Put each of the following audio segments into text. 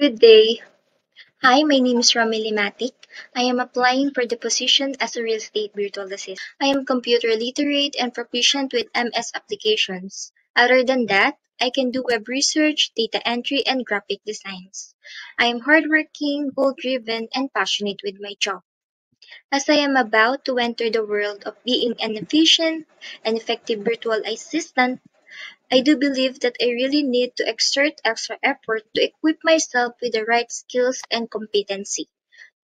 Good day. Hi, my name is Romilly Matic. I am applying for the position as a real estate virtual assistant. I am computer literate and proficient with MS applications. Other than that, I can do web research, data entry, and graphic designs. I am hardworking, goal-driven, and passionate with my job. As I am about to enter the world of being an efficient and effective virtual assistant, I do believe that I really need to exert extra effort to equip myself with the right skills and competency.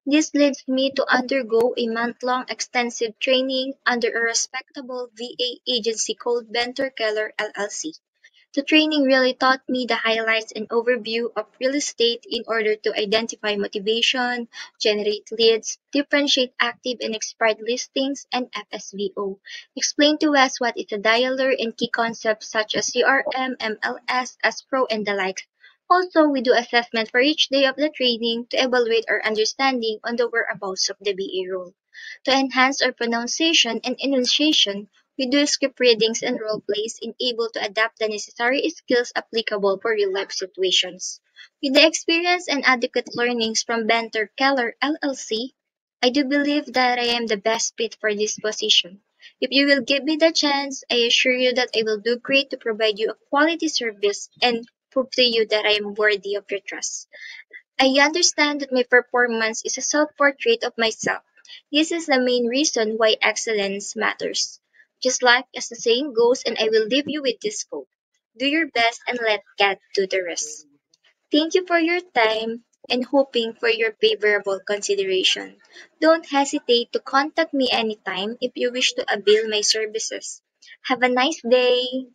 This leads me to undergo a month-long extensive training under a respectable VA agency called Benter Keller LLC. The training really taught me the highlights and overview of real estate in order to identify motivation, generate leads, differentiate active and expired listings, and FSVO. Explain to us what is a dialer and key concepts such as CRM, MLS, ASPRO, and the like. Also, we do assessment for each day of the training to evaluate our understanding on the whereabouts of the BA role. To enhance our pronunciation and enunciation, we do script readings and role plays and able to adapt the necessary skills applicable for real life situations. With the experience and adequate learnings from Benter Keller LLC, I do believe that I am the best fit for this position. If you will give me the chance, I assure you that I will do great to provide you a quality service and prove to you that I am worthy of your trust. I understand that my performance is a self-portrait of myself. This is the main reason why excellence matters. Just like as the saying goes, and I will leave you with this quote. Do your best and let God do the rest. Thank you for your time and hoping for your favorable consideration. Don't hesitate to contact me anytime if you wish to avail my services. Have a nice day.